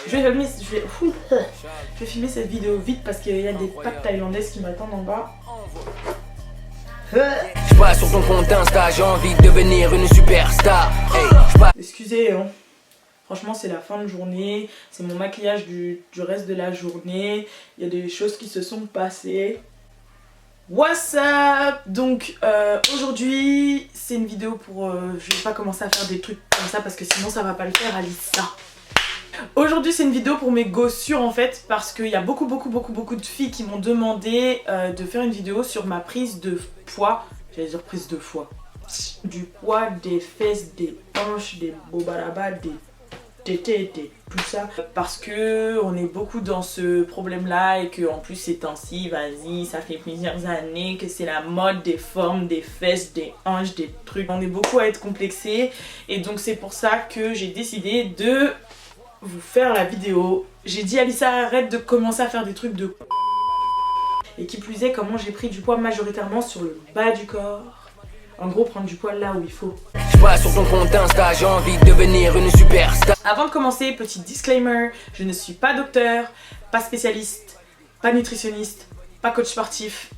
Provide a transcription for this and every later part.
Je vais filmer cette vidéo vite parce qu'il y a des pâtes thaïlandaises qui m'attendent en bas. Je passe sur ton compte Insta, j'ai envie de devenir une superstar. Excusez, hein. Franchement, c'est la fin de journée, c'est mon maquillage du reste de la journée. Il y a des choses qui se sont passées. What's up? Donc aujourd'hui, c'est une vidéo pour... je vais pas commencer à faire des trucs comme ça parce que sinon ça va pas le faire, Alissa. Aujourd'hui, c'est une vidéo pour mes gossures en fait, parce qu'il y a beaucoup de filles qui m'ont demandé de faire une vidéo sur ma prise de poids. J'allais dire prise de foie. Du poids des fesses, des hanches, des bobarabas, des tétés, des tout ça. Parce que on est beaucoup dans ce problème là et que en plus ces temps-ci, vas-y, ça fait plusieurs années que c'est la mode des formes, des fesses, des hanches, des trucs. On est beaucoup à être complexés et donc c'est pour ça que j'ai décidé de vous faire la vidéo. J'ai dit à Alissa, arrête de commencer à faire des trucs de... Et qui plus est, comment j'ai pris du poids majoritairement sur le bas du corps. En gros, prendre du poids là où il faut. Je passe sur ton compte Insta, j'ai envie de devenir une superstar. Avant de commencer, petit disclaimer, je ne suis pas docteur, pas spécialiste, pas nutritionniste, pas coach sportif.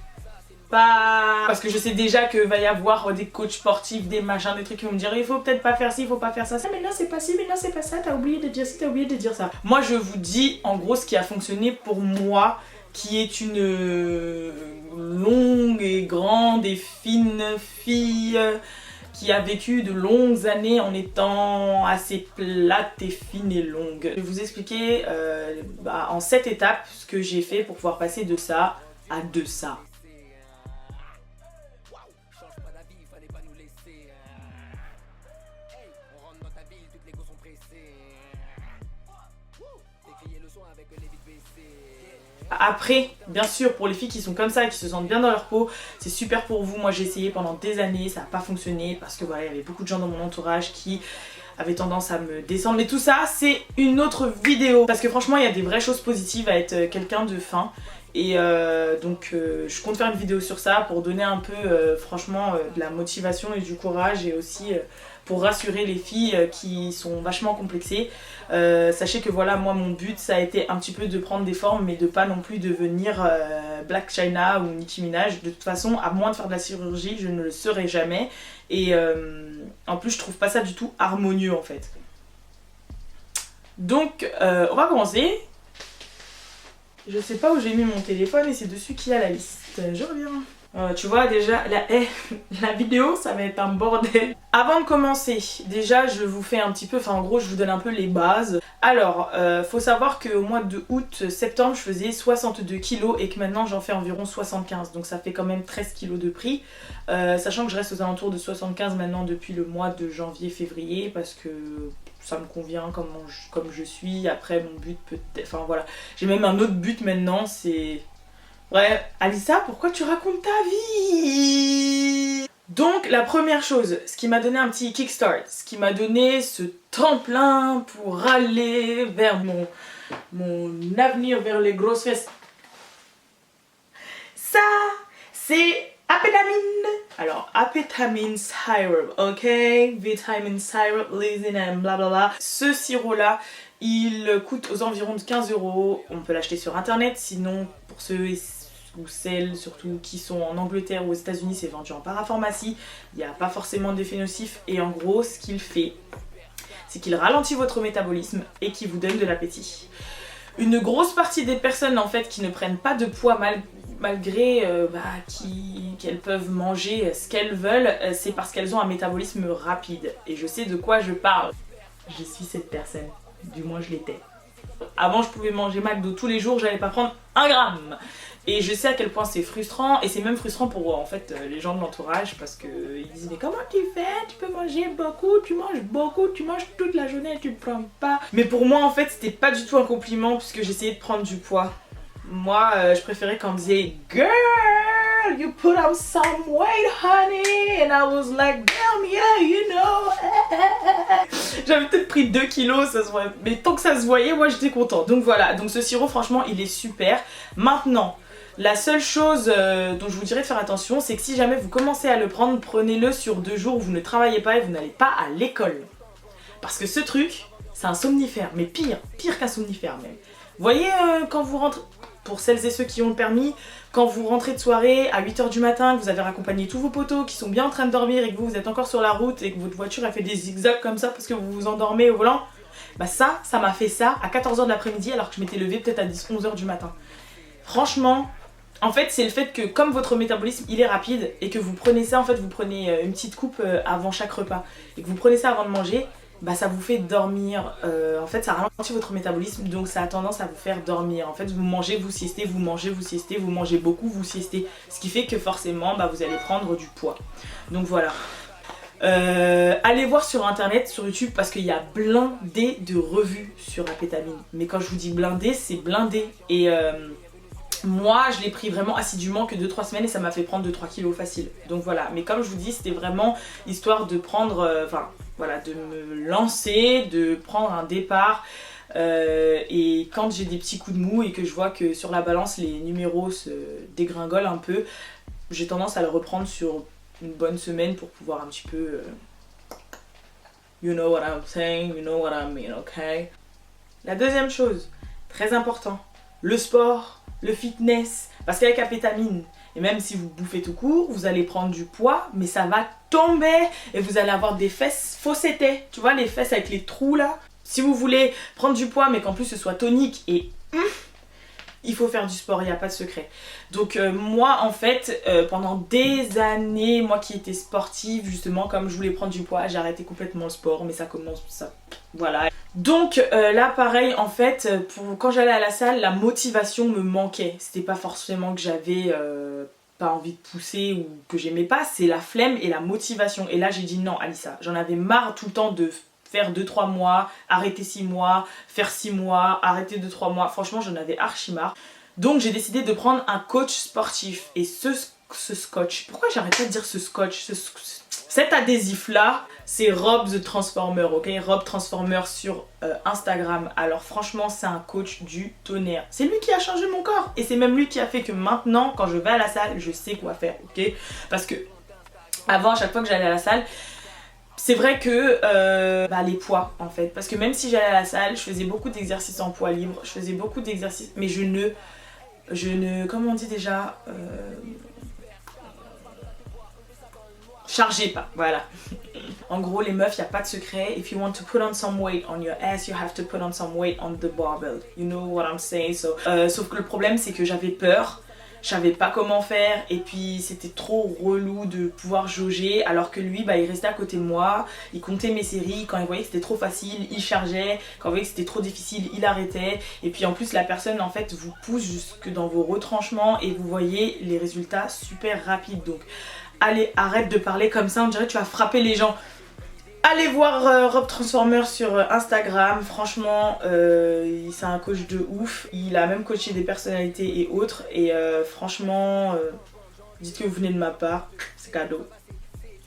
Pas... Parce que je sais déjà que va y avoir des coachs sportifs, des machins, des trucs qui vont me dire il faut peut-être pas faire ci, il faut pas faire ça. Mais non c'est pas ci, mais non c'est pas ça, t'as oublié de dire ci, t'as oublié de dire ça. Moi je vous dis en gros ce qui a fonctionné pour moi, qui est une longue et grande et fine fille qui a vécu de longues années en étant assez plate et fine et longue. Je vais vous expliquer en 7 étapes ce que j'ai fait pour pouvoir passer de ça à de ça. Après, bien sûr, pour les filles qui sont comme ça et qui se sentent bien dans leur peau, c'est super pour vous. Moi j'ai essayé pendant des années, ça n'a pas fonctionné parce que voilà, il y avait beaucoup de gens dans mon entourage qui avaient tendance à me descendre. Mais tout ça, c'est une autre vidéo. Parce que franchement, il y a des vraies choses positives à être quelqu'un de fin. Et donc je compte faire une vidéo sur ça pour donner un peu franchement de la motivation et du courage et aussi pour rassurer les filles qui sont vachement complexées. Sachez que voilà, moi mon but ça a été un petit peu de prendre des formes mais de pas non plus devenir Black China ou Nicki Minaj. De toute façon, à moins de faire de la chirurgie, je ne le serai jamais. Et en plus je trouve pas ça du tout harmonieux en fait. Donc on va commencer. Je sais pas où j'ai mis mon téléphone et c'est dessus qu'il y a la liste. Je reviens. Tu vois déjà, la vidéo ça va être un bordel. Avant de commencer, déjà je vous fais un petit peu, en gros je vous donne un peu les bases. Alors, faut savoir qu'au mois de août-septembre je faisais 62 kg et que maintenant j'en fais environ 75. Donc ça fait quand même 13 kg de prix. Sachant que je reste aux alentours de 75 maintenant depuis le mois de janvier-février parce que... ça me convient comme je suis. Après mon but peut-être... Enfin voilà. J'ai même un autre but maintenant, c'est... Ouais, Alissa, pourquoi tu racontes ta vie? Donc la première chose, ce qui m'a donné un petit kickstart, ce qui m'a donné ce tremplin pour aller vers mon avenir, vers les grosses fesses. Ça, c'est apétamine. Alors, apétamine syrup, ok? Vitamin syrup, lysine and blablabla. Ce sirop-là, il coûte aux environs de 15 €. On peut l'acheter sur internet, sinon pour ceux ou celles surtout qui sont en Angleterre ou aux États-Unis, c'est vendu en parapharmacie. Il n'y a pas forcément d'effet nocif et en gros, ce qu'il fait, c'est qu'il ralentit votre métabolisme et qui vous donne de l'appétit. Une grosse partie des personnes en fait qui ne prennent pas de poids malgré qu'elles peuvent manger ce qu'elles veulent, c'est parce qu'elles ont un métabolisme rapide. Et je sais de quoi je parle. Je suis cette personne, du moins je l'étais. Avant je pouvais manger McDo tous les jours, j'allais pas prendre 1 gramme. Et je sais à quel point c'est frustrant, et c'est même frustrant pour en fait les gens de l'entourage parce qu'ils disent mais comment tu fais? Tu peux manger beaucoup, tu manges toute la journée et tu ne prends pas. Mais pour moi en fait c'était pas du tout un compliment puisque j'essayais de prendre du poids. Moi je préférais quand on me disait girl you put on some weight honey and I was like damn yeah you know. J'avais peut-être pris 2 kilos, ça se voyait. Mais tant que ça se voyait moi j'étais contente. Donc voilà, donc ce sirop franchement il est super. Maintenant la seule chose dont je vous dirais de faire attention, c'est que si jamais vous commencez à le prendre, prenez-le sur 2 jours où vous ne travaillez pas et vous n'allez pas à l'école. Parce que ce truc, C'est un somnifère, mais pire qu'un somnifère même. Vous voyez quand vous rentrez, pour celles et ceux qui ont le permis, quand vous rentrez de soirée à 8h du matin, que vous avez raccompagné tous vos potos qui sont bien en train de dormir et que vous êtes encore sur la route et que votre voiture a fait des zigzags comme ça parce que vous vous endormez au volant, bah ça m'a fait ça à 14h de l'après-midi alors que je m'étais levée peut-être à 10-11h du matin. Franchement, en fait c'est le fait que comme votre métabolisme il est rapide et que vous prenez ça, en fait vous prenez une petite coupe avant chaque repas et que vous prenez ça avant de manger, bah ça vous fait dormir, en fait ça ralentit votre métabolisme donc ça a tendance à vous faire dormir. En fait vous mangez, vous siestez, vous mangez, vous siestez, vous mangez beaucoup, vous siestez, ce qui fait que forcément bah, vous allez prendre du poids. Donc voilà. Allez voir sur internet, sur YouTube parce qu'il y a blindé de revues sur Apétamine. Mais quand je vous dis blindé, c'est blindé. Et moi je l'ai pris vraiment assidûment que 2-3 semaines et ça m'a fait prendre 2-3 kilos facile. Donc voilà, mais comme je vous dis c'était vraiment histoire de prendre, voilà, de me lancer, de prendre un départ. Et quand j'ai des petits coups de mou et que je vois que sur la balance les numéros se dégringolent un peu, j'ai tendance à le reprendre sur une bonne semaine pour pouvoir un petit peu you know what I'm saying, you know what I mean, ok. La deuxième chose, très important, le sport, le fitness, parce qu'avec Apétamine, et même si vous bouffez tout court, vous allez prendre du poids, mais ça va tomber et vous allez avoir des fesses faussettées, tu vois les fesses avec les trous là. Si vous voulez prendre du poids mais qu'en plus ce soit tonique et il faut faire du sport, il n'y a pas de secret. Donc moi en fait pendant des années, moi qui étais sportive justement, comme je voulais prendre du poids, j'ai arrêté complètement le sport, mais ça commence ça. Voilà. Donc là pareil en fait, quand j'allais à la salle, la motivation me manquait. C'était pas forcément que j'avais pas envie de pousser ou que j'aimais pas, c'est la flemme et la motivation. Et là j'ai dit non Alissa, j'en avais marre tout le temps de faire 2-3 mois, arrêter 6 mois, faire 6 mois, arrêter 2-3 mois. Franchement, j'en avais archi marre. Donc j'ai décidé de prendre un coach sportif. Et ce scotch, pourquoi j'arrête pas de dire ce scotch, cet adhésif là, c'est Rob the Transformer, ok? Rob Transformer sur Instagram. Alors franchement, c'est un coach du tonnerre. C'est lui qui a changé mon corps. Et c'est même lui qui a fait que maintenant, quand je vais à la salle, je sais quoi faire, ok? Parce que avant, à chaque fois que j'allais à la salle, c'est vrai que les poids en fait, parce que même si j'allais à la salle, je faisais beaucoup d'exercices en poids libre, je faisais beaucoup d'exercices, mais je ne, comment on dit déjà, chargeais pas, voilà. En gros les meufs, il n'y a pas de secret, if you want to put on some weight on your ass, you have to put on some weight on the barbell, you know what I'm saying, so, sauf que le problème c'est que j'avais peur. Je savais pas comment faire et puis c'était trop relou de pouvoir jauger alors que lui bah, il restait à côté de moi, il comptait mes séries, quand il voyait que c'était trop facile il chargeait, quand il voyait que c'était trop difficile il arrêtait et puis en plus la personne en fait vous pousse jusque dans vos retranchements et vous voyez les résultats super rapides. Donc allez, arrête de parler comme ça, on dirait que tu vas frapper les gens. Allez voir Rob Transformer sur Instagram, franchement c'est un coach de ouf, il a même coaché des personnalités et autres et franchement dites que vous venez de ma part, c'est cadeau,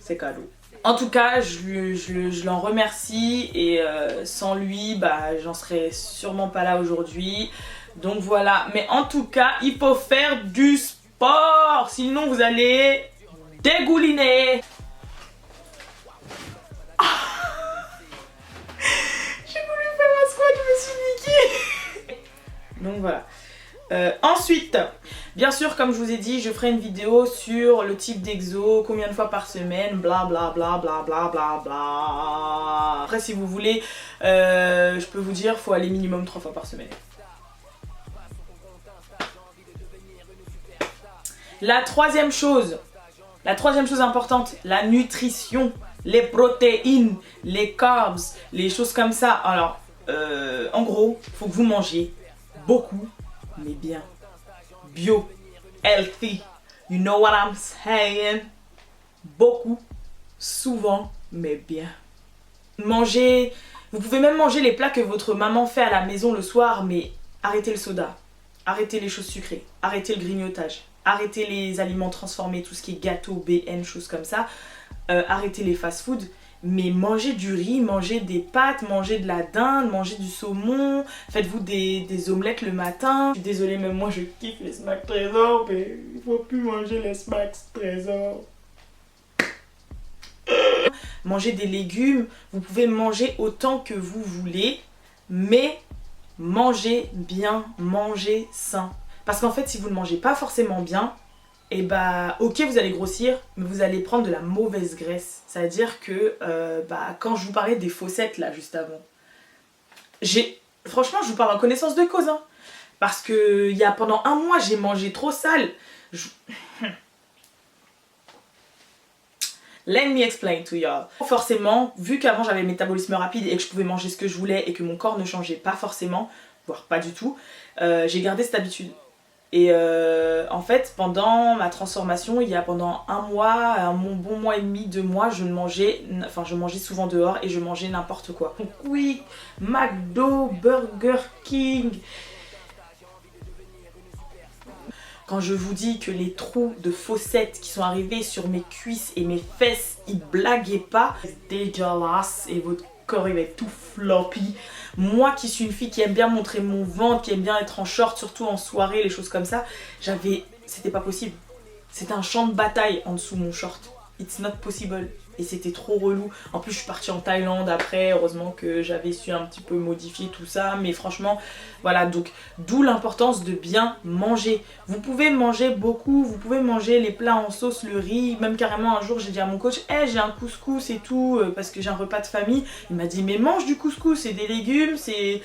c'est cadeau. En tout cas je l'en remercie et sans lui bah j'en serais sûrement pas là aujourd'hui, donc voilà. Mais en tout cas il faut faire du sport, sinon vous allez dégouliner. Donc voilà. Ensuite, bien sûr, comme je vous ai dit, je ferai une vidéo sur le type d'exo, combien de fois par semaine, bla bla bla bla bla bla bla. Après, si vous voulez, je peux vous dire, faut aller minimum 3 fois par semaine. La troisième chose importante, la nutrition, les protéines, les carbs, les choses comme ça. Alors, en gros, faut que vous mangiez beaucoup, mais bien. Bio, healthy, you know what I'm saying. Beaucoup, souvent, mais bien. Mangez, vous pouvez même manger les plats que votre maman fait à la maison le soir, mais arrêtez le soda, arrêtez les choses sucrées, arrêtez le grignotage, arrêtez les aliments transformés, tout ce qui est gâteau, BN, choses comme ça, arrêtez les fast-food. Mais mangez du riz, mangez des pâtes, mangez de la dinde, mangez du saumon, faites-vous des omelettes le matin. Je suis désolée, même moi je kiffe les Smacks Trésor, mais il faut plus manger les Smacks Trésor. manger des légumes, vous pouvez manger autant que vous voulez, mais mangez bien, mangez sain. Parce qu'en fait, si vous ne mangez pas forcément bien, et bah ok, vous allez grossir, mais vous allez prendre de la mauvaise graisse. C'est-à-dire que quand je vous parlais des fossettes là juste avant, franchement, je vous parle en connaissance de cause, hein. Parce que pendant un mois, j'ai mangé trop sale. Let me explain to y'all. Forcément, vu qu'avant j'avais le métabolisme rapide et que je pouvais manger ce que je voulais et que mon corps ne changeait pas forcément, voire pas du tout, j'ai gardé cette habitude. Et en fait, pendant ma transformation, pendant un mois, bon mois et demi, 2 mois, je mangeais souvent dehors et je mangeais n'importe quoi. Donc oui, McDo, Burger King. Quand je vous dis que les trous de fossettes qui sont arrivés sur mes cuisses et mes fesses, ils blaguaient pas, c'est dégueulasse et votre corps il va être tout floppy. Moi qui suis une fille qui aime bien montrer mon ventre, qui aime bien être en short, surtout en soirée, les choses comme ça, c'était pas possible. C'était un champ de bataille en dessous de mon short. It's not possible. Et c'était trop relou. En plus je suis partie en Thaïlande après, heureusement que j'avais su un petit peu modifier tout ça. Mais franchement, voilà, donc d'où l'importance de bien manger. Vous pouvez manger beaucoup, vous pouvez manger les plats en sauce, le riz. Même carrément un jour j'ai dit à mon coach, j'ai un couscous et tout, parce que j'ai un repas de famille. Il m'a dit mais mange du couscous, c'est des légumes, c'est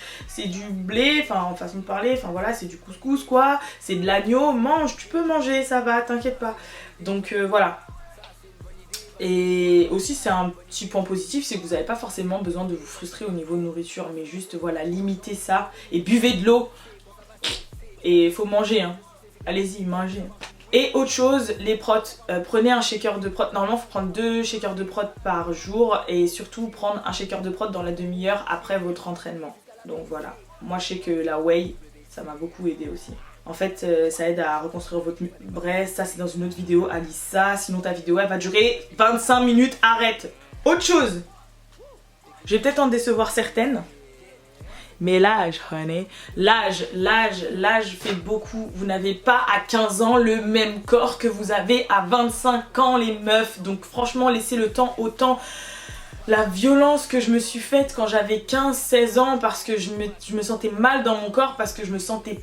du blé, enfin en façon de parler, enfin voilà, c'est du couscous quoi, c'est de l'agneau, mange, tu peux manger, ça va, t'inquiète pas. Donc voilà. Et aussi c'est un petit point positif, c'est que vous n'avez pas forcément besoin de vous frustrer au niveau de nourriture, mais juste voilà, limitez ça et buvez de l'eau. Et il faut manger, hein. Allez-y, mangez. Et autre chose, les protes, prenez un shaker de protes. Normalement il faut prendre 2 shakers de protes par jour et surtout prendre un shaker de protes dans la demi-heure après votre entraînement. Donc voilà, moi je sais que la whey, ça m'a beaucoup aidé aussi. En fait, ça aide à reconstruire votre... Bref, ça c'est dans une autre vidéo, Alice ça. Sinon ta vidéo, elle va durer 25 minutes, arrête. Autre chose. Je vais peut-être en décevoir certaines. Mais l'âge, honey, l'âge fait beaucoup. Vous n'avez pas à 15 ans le même corps que vous avez à 25 ans, les meufs. Donc franchement, laissez le temps au temps. La violence que je me suis faite quand j'avais 15-16 ans parce que je me sentais mal dans mon corps, parce que je me sentais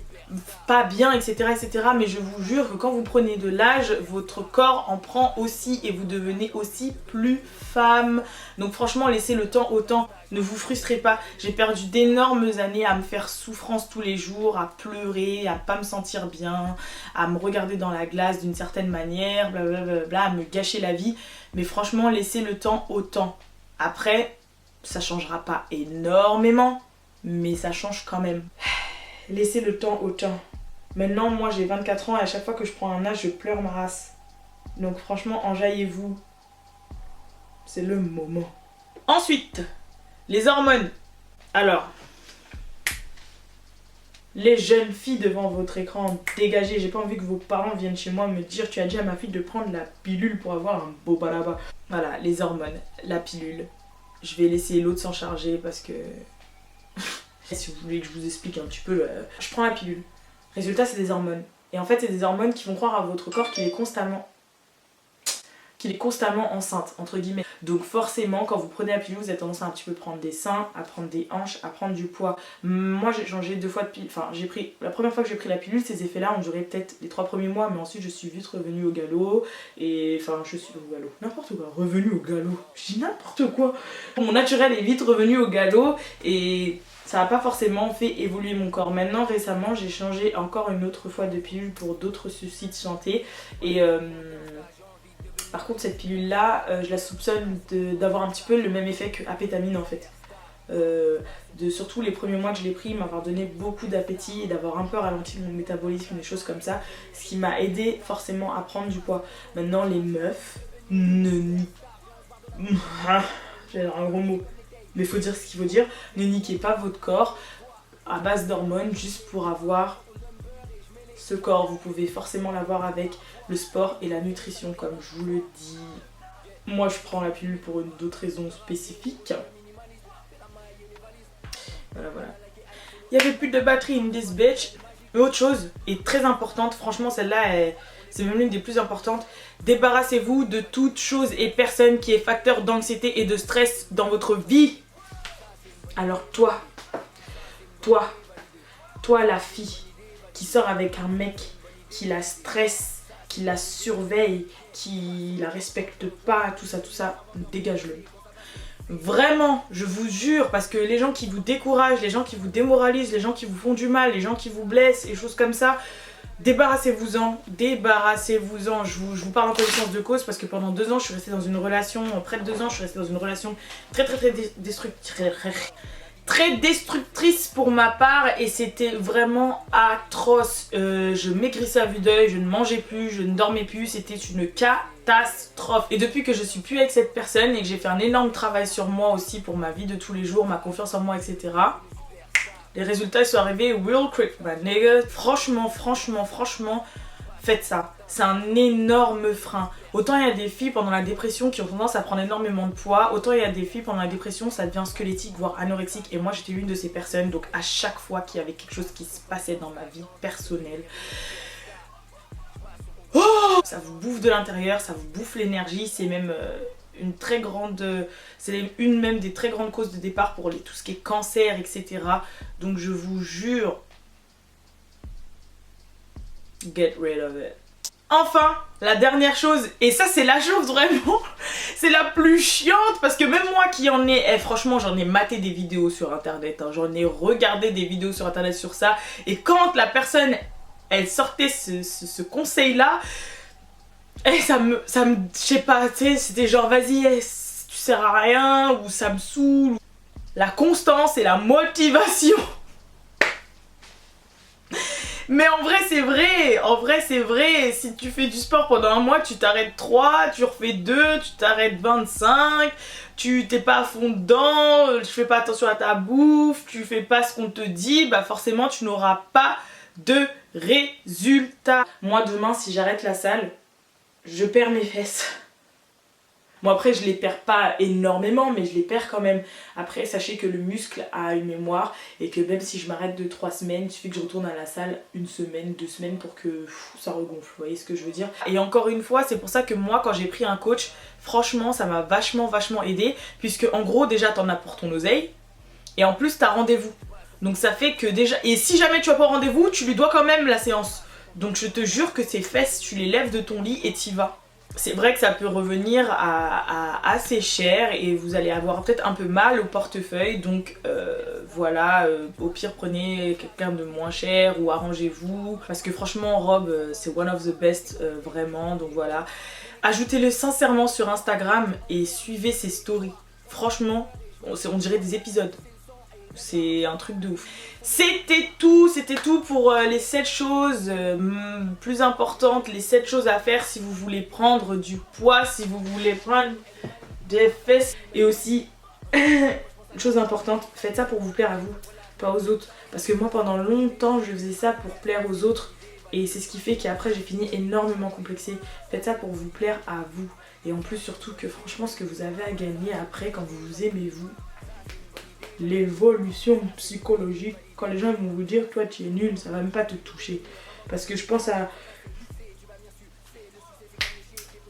pas bien, etc., etc. Mais je vous jure que quand vous prenez de l'âge, votre corps en prend aussi et vous devenez aussi plus femme. Donc franchement, laissez le temps au temps. Ne vous frustrez pas. J'ai perdu d'énormes années à me faire souffrance tous les jours, à pleurer, à pas me sentir bien, à me regarder dans la glace d'une certaine manière, blablabla, à me gâcher la vie. Mais franchement, laissez le temps au temps. Après, ça changera pas énormément, mais ça change quand même. Laissez le temps au temps. Maintenant, moi j'ai 24 ans et à chaque fois que je prends un âge, je pleure ma race. Donc franchement, enjaillez-vous. C'est le moment. Ensuite, les hormones. Alors, les jeunes filles devant votre écran, dégagez. J'ai pas envie que vos parents viennent chez moi me dire tu as dit à ma fille de prendre la pilule pour avoir un beau balaba. Voilà, les hormones, la pilule. Je vais laisser l'autre s'en charger parce que... Si vous voulez que je vous explique un petit peu, je prends la pilule. Résultat, c'est des hormones. Et en fait, c'est des hormones qui vont croire à votre corps qu'il est constamment enceinte, entre guillemets. Donc forcément, quand vous prenez la pilule, vous avez tendance à un petit peu prendre des seins, à prendre des hanches, à prendre du poids. Moi, j'ai changé 2 fois de pilule. Enfin, la première fois que j'ai pris la pilule, ces effets-là ont duré peut-être les 3 premiers mois, mais ensuite, je suis vite revenue au galop. Et enfin, je suis au galop. N'importe quoi, revenue au galop. Je dis n'importe quoi. Mon naturel est vite revenu au galop et... ça n'a pas forcément fait évoluer mon corps. Maintenant, récemment, j'ai changé encore une autre fois de pilule pour d'autres soucis de santé. Et par contre, cette pilule-là, je la soupçonne d'avoir un petit peu le même effet que apétamine en fait. Surtout les premiers mois que je l'ai pris, m'avoir donné beaucoup d'appétit et d'avoir un peu ralenti mon métabolisme, des choses comme ça. Ce qui m'a aidé forcément à prendre du poids. Maintenant, les meufs, j'ai un gros mot. Mais faut dire ce qu'il faut dire, ne niquez pas votre corps à base d'hormones juste pour avoir ce corps. Vous pouvez forcément l'avoir avec le sport et la nutrition, comme je vous le dis. Moi je prends la pilule pour d'autres raisons spécifiques. Voilà. Il n'y avait plus de batterie in this bitch. Mais autre chose, et très importante, franchement celle-là, c'est même l'une des plus importantes. Débarrassez-vous de toute chose et personne qui est facteur d'anxiété et de stress dans votre vie. Alors toi la fille qui sort avec un mec qui la stresse, qui la surveille, qui la respecte pas, tout ça, dégage-le. Vraiment, je vous jure, parce que les gens qui vous découragent, les gens qui vous démoralisent, les gens qui vous font du mal, les gens qui vous blessent et choses comme ça, débarrassez-vous-en. Je vous parle en connaissance de cause parce que pendant 2 ans, je suis restée dans une relation, près de 2 ans, je suis restée dans une relation très destructrice pour ma part et c'était vraiment atroce. Je maigrissais à vue d'œil, je ne mangeais plus, je ne dormais plus, c'était une catastrophe. Et depuis que je suis plus avec cette personne et que j'ai fait un énorme travail sur moi aussi pour ma vie de tous les jours, ma confiance en moi, etc. Les résultats ils sont arrivés real quick, my nigga. Franchement, faites ça. C'est un énorme frein. Autant il y a des filles pendant la dépression qui ont tendance à prendre énormément de poids, autant il y a des filles pendant la dépression ça devient squelettique voire anorexique et moi j'étais une de ces personnes. Donc à chaque fois qu'il y avait quelque chose qui se passait dans ma vie personnelle, ça vous bouffe de l'intérieur, ça vous bouffe l'énergie. C'est même une très grande, c'est une même des très grandes causes de départ pour tout ce qui est cancer, etc. Donc je vous jure, get rid of it. Enfin, la dernière chose, et ça c'est la chose vraiment, c'est la plus chiante parce que même moi qui en ai, franchement j'en ai maté des vidéos sur internet, hein, j'en ai regardé des vidéos sur internet sur ça, et quand la personne elle sortait ce conseil là, ça me je sais pas, tu sais, c'était genre vas-y, tu sers à rien, ou ça me saoule. La constance et la motivation. Mais en vrai c'est vrai, si tu fais du sport pendant 1 mois, tu t'arrêtes 3, tu refais 2, tu t'arrêtes 25, tu t'es pas à fond dedans, tu fais pas attention à ta bouffe, tu fais pas ce qu'on te dit, bah forcément tu n'auras pas de résultat. Moi demain si j'arrête la salle, je perds mes fesses. Bon après je les perds pas énormément mais je les perds quand même. Après sachez que le muscle a une mémoire et que même si je m'arrête de 3 semaines, il suffit que je retourne à la salle 1 semaine, 2 semaines pour que ça regonfle, vous voyez ce que je veux dire. Et encore une fois c'est pour ça que moi quand j'ai pris un coach, franchement ça m'a vachement aidé puisque en gros déjà t'en as pour ton oseille et en plus t'as rendez-vous. Donc ça fait que déjà, et si jamais tu vas pas au rendez-vous, tu lui dois quand même la séance. Donc je te jure que ces fesses, tu les lèves de ton lit et t'y vas. C'est vrai que ça peut revenir à assez cher et vous allez avoir peut-être un peu mal au portefeuille. Donc voilà, au pire prenez quelqu'un de moins cher ou arrangez-vous. Parce que franchement en robe c'est one of the best vraiment, donc voilà. Ajoutez-le sincèrement sur Instagram et suivez ses stories. Franchement, on dirait des épisodes. C'est un truc de ouf. C'était tout pour les 7 choses plus importantes, les 7 choses à faire si vous voulez prendre du poids, si vous voulez prendre des fesses. Et aussi, une chose importante, faites ça pour vous plaire à vous, pas aux autres. Parce que moi pendant longtemps je faisais ça pour plaire aux autres et c'est ce qui fait qu'après j'ai fini énormément complexée. Faites ça pour vous plaire à vous. Et en plus surtout que franchement ce que vous avez à gagner après quand vous vous aimez vous, l'évolution psychologique, quand les gens vont vous dire toi tu es nul, ça va même pas te toucher. Parce que je pense à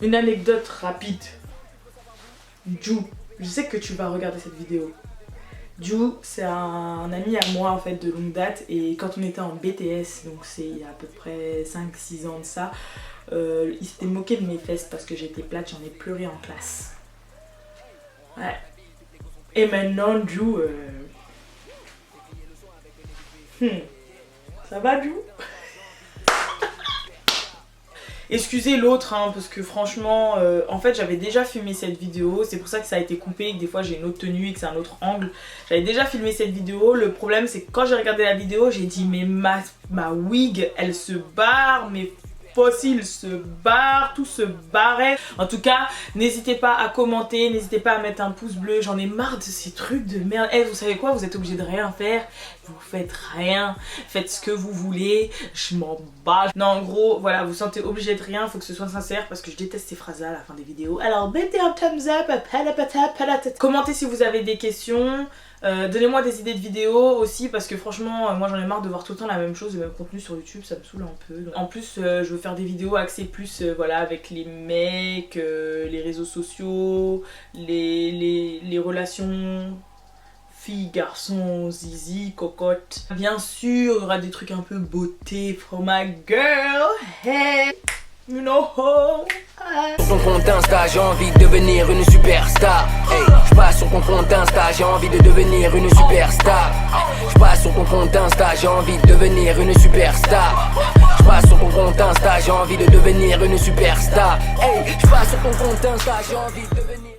une anecdote rapide. Ju, je sais que tu vas regarder cette vidéo. Ju, c'est un ami à moi en fait de longue date et quand on était en BTS, donc c'est il y a à peu près 5-6 ans de ça, il s'était moqué de mes fesses parce que j'étais plate, j'en ai pleuré en classe. Ouais. Et maintenant, Ju, ça va, Ju? Excusez l'autre, hein, parce que franchement, en fait, j'avais déjà filmé cette vidéo. C'est pour ça que ça a été coupé et que des fois j'ai une autre tenue et que c'est un autre angle. J'avais déjà filmé cette vidéo. Le problème, c'est que quand j'ai regardé la vidéo, j'ai dit, mais ma wig, elle se barre, mes fossiles se barrent, tout se barrait. En tout cas, n'hésitez pas à commenter, n'hésitez pas à mettre un pouce bleu. J'en ai marre de ces trucs de merde. Eh, vous savez quoi, vous êtes obligés de rien faire. vous faites rien, faites ce que vous voulez, je m'en bats. Non, en gros, voilà, vous sentez obligé de rien, faut que ce soit sincère parce que je déteste ces phrases-là à la fin des vidéos. Alors mettez un thumbs up, commentez si vous avez des questions. Donnez-moi des idées de vidéos aussi parce que franchement moi j'en ai marre de voir tout le temps la même chose, le même contenu sur YouTube, ça me saoule un peu. En plus je veux faire des vidéos axées plus voilà, avec les mecs, les réseaux sociaux, les relations filles, garçons, zizi, cocotte. Bien sûr il y aura des trucs un peu beauté for my girl, hey, you know how. Sur ton compte Insta, j'ai envie de devenir une superstar. Hey, je passe sur ton compte Insta, j'ai envie de devenir une superstar. Je passe sur ton compte Insta, j'ai envie de devenir une superstar. Je passe sur ton compte Insta, j'ai envie de devenir une superstar. Hey, je passe sur ton compte Insta, j'ai envie de devenir